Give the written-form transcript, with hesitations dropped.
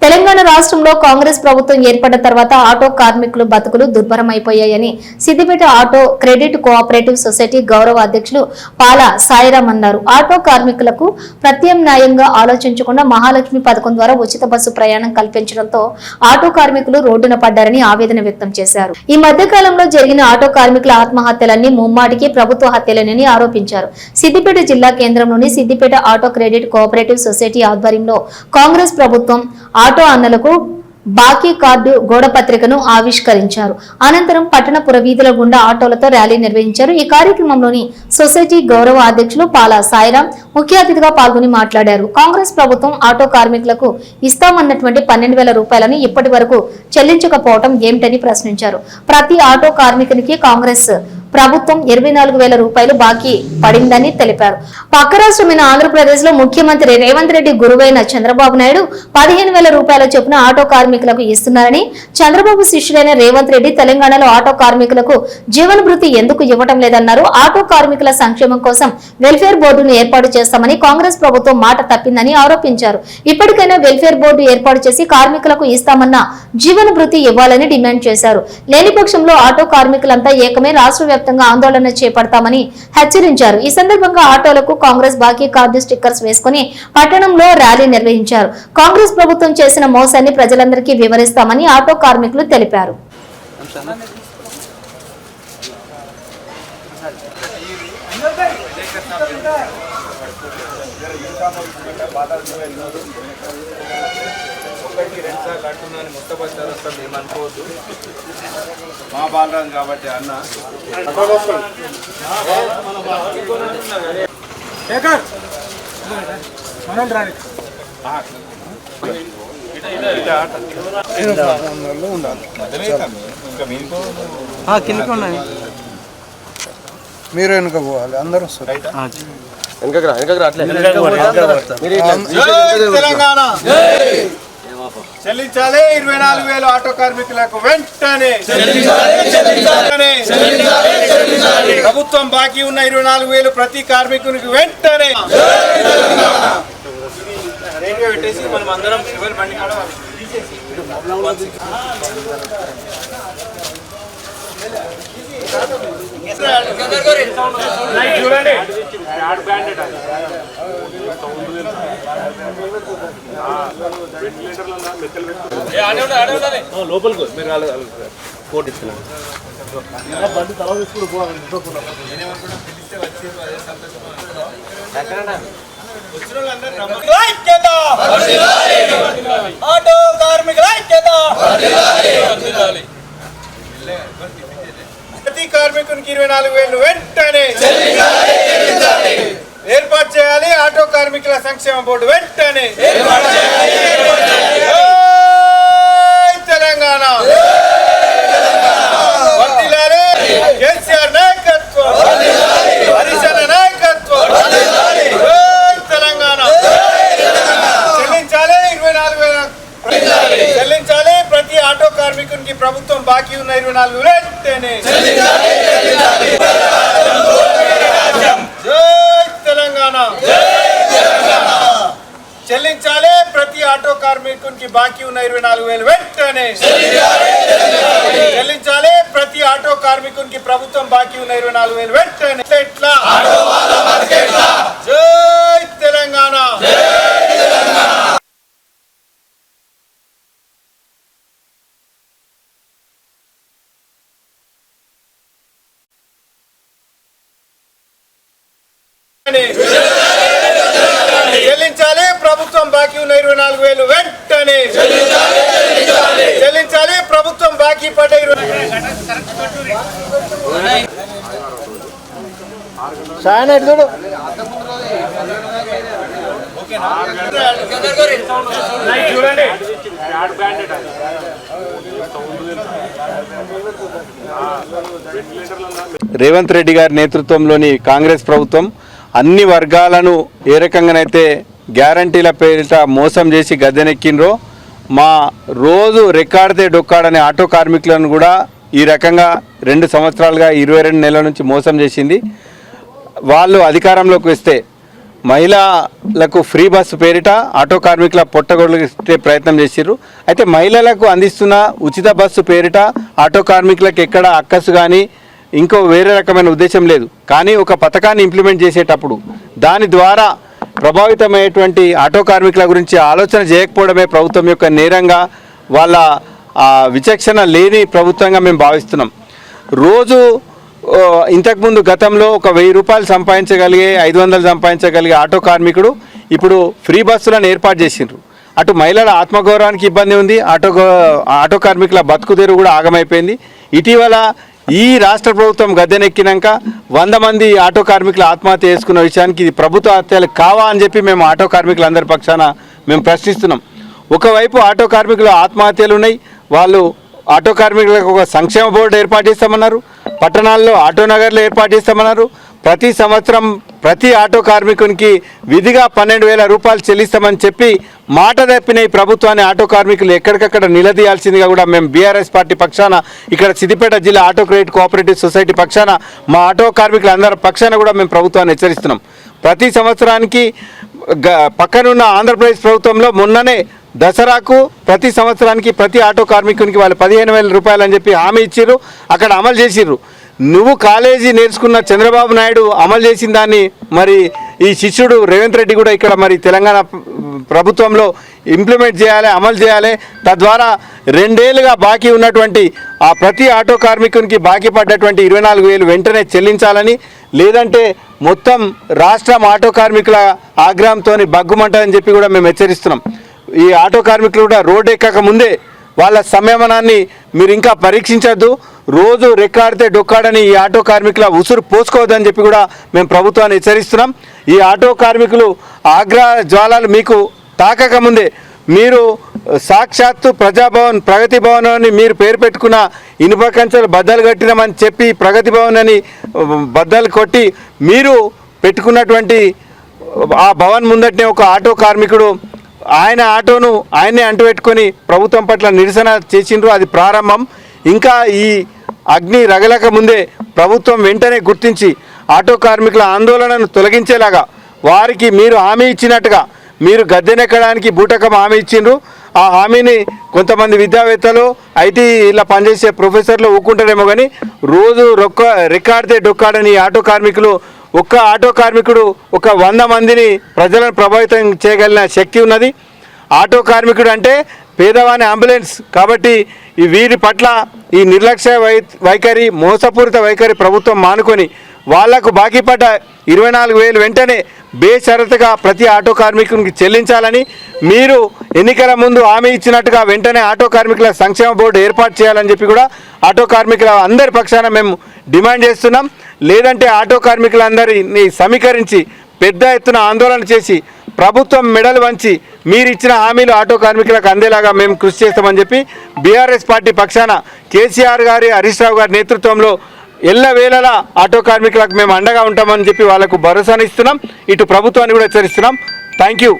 తెలంగాణ రాష్ట్రంలో కాంగ్రెస్ ప్రభుత్వం ఏర్పడ్డ తర్వాత ఆటో కార్మికులు బతుకులు దుర్భరమైపోయాయని Siddipet auto credit cooperative society గౌరవ అధ్యక్షులు పాల సాయిరాం అన్నారు. ఆటో కార్మికులకు ప్రత్యామ్నాయంగా ఆలోచించకుండా మహాలక్ష్మి పథకం ద్వారా ఉచిత బస్సు ప్రయాణం కల్పించడంతో ఆటో కార్మికులు రోడ్డున పడ్డారని ఆవేదన వ్యక్తం చేశారు. ఈ మధ్య కాలంలో జరిగిన ఆటో కార్మికుల ఆత్మహత్యలన్నీ ముమ్మాటికి ప్రభుత్వ హత్యలేనని ఆరోపించారు. సిద్దిపేట జిల్లా కేంద్రంలోని Siddipet auto credit cooperative society ఆధ్వర్యంలో కాంగ్రెస్ ప్రభుత్వం ఆటో అన్నలకు బాకీ కార్డు గోడపత్రికను ఆవిష్కరించారు. అనంతరం పట్టణ పురవీధుల గుండా ఆటోలతో ర్యాలీ నిర్వహించారు. ఈ కార్యక్రమంలోని సొసైటీ గౌరవ అధ్యక్షులు పాల సాయిరాం ముఖ్య అతిథిగా పాల్గొని మాట్లాడారు. కాంగ్రెస్ ప్రభుత్వం ఆటో కార్మికులకు ఇస్తామన్నటువంటి 12,000 రూపాయలను ఇప్పటి వరకు చెల్లించకపోవడం ఏమిటని ప్రశ్నించారు. ప్రతి ఆటో కార్మికునికి కాంగ్రెస్ ప్రభుత్వం 24,000 రూపాయలు బాకీ పడిందని తెలిపారు. పక్క రాష్ట్రమైన ఆంధ్రప్రదేశ్ లో ముఖ్యమంత్రి రేవంత్ రెడ్డి గురువైన చంద్రబాబు నాయుడు 15,000 రూపాయల చొప్పున ఆటో కార్మికులకు ఇస్తున్నారని, చంద్రబాబు శిష్యుడైన రేవంత్ రెడ్డి తెలంగాణలో ఆటో కార్మికులకు జీవన భృతి ఎందుకు ఇవ్వటం లేదన్నారు. ఆటో కార్మికుల సంక్షేమం కోసం వెల్ఫేర్ బోర్డును ఏర్పాటు చేస్తామని కాంగ్రెస్ ప్రభుత్వం మాట తప్పిందని ఆరోపించారు. ఇప్పటికైనా వెల్ఫేర్ బోర్డు ఏర్పాటు చేసి కార్మికులకు ఇస్తామన్న జీవన భృతి ఇవ్వాలని డిమాండ్ చేశారు. లేని పక్షంలో ఆటో కార్మికులంతా ఏకమే రాష్ట్ర ఆందోళన చేపడతామని హెచ్చరించారు. ఈ సందర్భంగా ఆటోలకు కాంగ్రెస్ బాకీ కార్డు స్టిక్కర్స్ వేసుకుని పట్టణంలో ర్యాలీ నిర్వహించారు. కాంగ్రెస్ ప్రభుత్వం చేసిన మోసాన్ని ప్రజలందరికీ వివరిస్తామని ఆటో కార్మికులు తెలిపారు. ఏమనుకోవద్దు, మా బాలరాజు కాబట్టి అన్న మీరు వెనుక పోవాలి, అందరూ వస్తారు. తెలంగాణ చెల్లించాలి 24,000 ఆటో కార్మికులకు వెంటనే ప్రభుత్వం బాకీ ఉన్న 24,000 ప్రతి కార్మికునికి వెంటనే పెట్టేసి మనం అందరం చివరి బండి చూడండి లోపలికి మీరు కోట్ ఇస్తున్నారు. ఆటో కార్మికుల ప్రతి కార్మికునికి 24,000 వెంటనే ఏర్పాటు చేయాలి. ఆటో కార్మికుల సంక్షేమ బోర్డు వెంటనే తెలంగాణ కేసీఆర్ నాయకత్వం, హరిశన్న నాయకత్వం తెలంగాణ చెల్లించాలి 24,000 చెల్లించాలి. ప్రతి ఆటో కార్మికునికి ప్రభుత్వం బాకీ ఉన్న 24,000 వెంటనే తెలంగాణ చెల్లించాలి. ప్రతి ఆటో కార్మికునికి బాకీ ఉన్న 24,000 వెంటనే చెల్లించాలి. ప్రతి ఆటో కార్మికునికి ప్రభుత్వం బాకీ ఉన్న 24,000 వెంటనే ఎట్లా జై తెలంగాణ. చెల్లించాలి. ప్రభుత్వం బాకీ ఉన్న 24,000 వెంటనే చెల్లించాలి. ప్రభుత్వం బాకీ పడ్డ 24,000 చూడండి. రేవంత్ రెడ్డి గారి నేతృత్వంలోని కాంగ్రెస్ ప్రభుత్వం అన్ని వర్గాలను ఏ రకంగానైతే గ్యారంటీల పేరిట మోసం చేసి గద్దెనెక్కినరో, మా రోజు రెక్కాడితే డొక్కాడనే ఆటో కార్మికులను కూడా ఈ రకంగా 2 సంవత్సరాలుగా 22 నెలల నుంచి మోసం చేసింది. వాళ్ళు అధికారంలోకి వస్తే మహిళలకు ఫ్రీ బస్సు పేరిట ఆటో కార్మికుల పొట్టగొడితే ప్రయత్నం చేసిర్రు. అయితే మహిళలకు అందిస్తున్న ఉచిత బస్సు పేరిట ఆటో కార్మికులకు ఎక్కడ అక్కసు కానీ ఇంకో వేరే రకమైన ఉద్దేశం లేదు. కానీ ఒక పథకాన్ని ఇంప్లిమెంట్ చేసేటప్పుడు దాని ద్వారా ప్రభావితమయ్యేటువంటి ఆటో కార్మికుల గురించి ఆలోచన చేయకపోవడమే ప్రభుత్వం యొక్క నేరంగా, వాళ్ళ విచక్షణ లేని ప్రభుత్వంగా మేము భావిస్తున్నాం. రోజు ఇంతకుముందు గతంలో ఒక 1000 రూపాయలు సంపాదించగలిగే, 500 సంపాదించగలిగే ఆటో కార్మికుడు ఇప్పుడు ఫ్రీ బస్సులను ఏర్పాటు చేసిండ్రు. అటు మహిళల ఆత్మగౌరవానికి ఇబ్బంది ఉంది, ఆటో కార్మికుల బతుకు తెరువు కూడా ఆగమైపోయింది. ఇటీవల ఈ రాష్ట్ర ప్రభుత్వం గద్దెనెక్కినాక 100 మంది ఆటో కార్మికులు ఆత్మహత్య చేసుకున్న విషయానికి ఇది ప్రభుత్వ హత్యలు కావా అని చెప్పి మేము ఆటో కార్మికులందరి పక్షాన మేము ప్రశ్నిస్తున్నాం. ఒకవైపు ఆటో కార్మికులు ఆత్మహత్యలు ఉన్నాయి, వాళ్ళు ఆటో కార్మికులకు ఒక సంక్షేమ బోర్డు ఏర్పాటు చేస్తామన్నారు, పట్టణాల్లో ఆటో నగర్లు ఏర్పాటు చేస్తామన్నారు. ప్రతి సంవత్సరం ప్రతి ఆటో కార్మికునికి విధిగా 12,000 రూపాయలు చెల్లిస్తామని చెప్పి మాట తప్పిన ఈ ప్రభుత్వాన్ని ఆటో కార్మికులు ఎక్కడికక్కడ నిలదీయాల్సిందిగా కూడా మేము బీఆర్ఎస్ పార్టీ పక్షాన, ఇక్కడ సిద్దిపేట జిల్లా ఆటో క్రెడిట్ కోఆపరేటివ్ సొసైటీ పక్షాన, మా ఆటో కార్మికుల అందరి పక్షాన కూడా మేము ప్రభుత్వాన్ని హెచ్చరిస్తున్నాం. ప్రతి సంవత్సరానికి పక్కనున్న ఆంధ్రప్రదేశ్ ప్రభుత్వంలో మొన్ననే దసరాకు ప్రతి సంవత్సరానికి ప్రతి ఆటో కార్మికునికి వాళ్ళు 15,000 రూపాయలు అని చెప్పి హామీ ఇచ్చిర్రు, అక్కడ అమలు చేసిర్రు. నువ్వు కాలేజీ నేర్చుకున్న చంద్రబాబు నాయుడు అమలు చేసిన దాన్ని మరి ఈ శిష్యుడు రేవంత్ రెడ్డి కూడా ఇక్కడ మరి తెలంగాణ ప్రభుత్వంలో ఇంప్లిమెంట్ చేయాలి, అమలు చేయాలి. తద్వారా 2 ఏళ్ళుగా బాకీ ఉన్నటువంటి ఆ ప్రతి ఆటో కార్మికునికి బాకీ పడ్డటువంటి 24,000 వెంటనే చెల్లించాలని, లేదంటే మొత్తం రాష్ట్రం ఆటో కార్మికుల ఆగ్రహంతో బగ్గుమంటారని చెప్పి కూడా మేము హెచ్చరిస్తున్నాం. ఈ ఆటో కార్మికులు కూడా రోడ్డు ఎక్కక ముందే వాళ్ళ సంయమనాన్ని మీరు ఇంకా పరీక్షించద్దు. రోజు రెక్కాడితే డొక్కాడని ఈ ఆటో కార్మికుల ఉసురు పోసుకోవద్దని చెప్పి కూడా మేము ప్రభుత్వాన్ని హెచ్చరిస్తున్నాం. ఈ ఆటో కార్మికులు ఆగ్రహ జ్వాలాలు మీకు తాకక ముందే మీరు సాక్షాత్తు ప్రజాభవన్, ప్రగతి భవన్ అని మీరు పేరు పెట్టుకున్న ఇనుప కంచెలు బద్దలు కట్టినామని చెప్పి ప్రగతి భవన్ అని బద్దలు కొట్టి మీరు పెట్టుకున్నటువంటి ఆ భవన్ ముందటనే ఒక ఆటో కార్మికుడు ఆయన ఆటోను ఆయనే అంటుపెట్టుకొని ప్రభుత్వం పట్ల నిరసన చేసిండ్రు. అది ప్రారంభం. ఇంకా ఈ అగ్ని రగలక ముందే ప్రభుత్వం వెంటనే గుర్తించి ఆటో కార్మికుల ఆందోళనను తొలగించేలాగా వారికి మీరు హామీ ఇచ్చినట్టుగా మీరు గద్దెనెక్కడానికి బూటకం హామీ ఇచ్చిండ్రు. ఆ హామీని కొంతమంది విద్యావేత్తలు, ఐటీలో పనిచేసే ప్రొఫెసర్లు ఊకుంటారేమో కానీ రోజు రెక్కాడితే డొక్కాడని ఆటో కార్మికులు, ఒక్క ఆటో కార్మికుడు ఒక 100 మందిని ప్రజలను ప్రభావితం చేయగలిగిన శక్తి ఉన్నది. ఆటో కార్మికుడు అంటే పేదవాని అంబులెన్స్. కాబట్టి వీరి పట్ల ఈ నిర్లక్ష్య వైఖరి, మోసపూరిత వైఖరి ప్రభుత్వం మానుకొని వాళ్లకు బాకీ పడ్డ 24,000 వెంటనే బేషరతుగా ప్రతి ఆటో కార్మికునికి చెల్లించాలని, మీరు ఎన్నికల ముందు హామీ ఇచ్చినట్టుగా వెంటనే ఆటో కార్మికుల సంక్షేమ బోర్డు ఏర్పాటు చేయాలని చెప్పి కూడా ఆటో కార్మికుల అందరి పక్షాన మేము డిమాండ్ చేస్తున్నాం. లేదంటే ఆటో కార్మికులందరినీ సమీకరించి పెద్ద ఎత్తున ఆందోళన చేసి ప్రభుత్వం మెడలు వంచి మీరు ఇచ్చిన హామీలు ఆటో కార్మికులకు అందేలాగా మేము కృషి చేస్తామని చెప్పి బీఆర్ఎస్ పార్టీ పక్షాన కేసీఆర్ గారి, హరీష్ రావు గారి నేతృత్వంలో ఎల్లవేళలా ఆటో కార్మికులకు మేము అండగా ఉంటామని చెప్పి వాళ్ళకు భరోసానిస్తున్నాం. ఇటు ప్రభుత్వాన్ని కూడా హెచ్చరిస్తున్నాం. Thank you.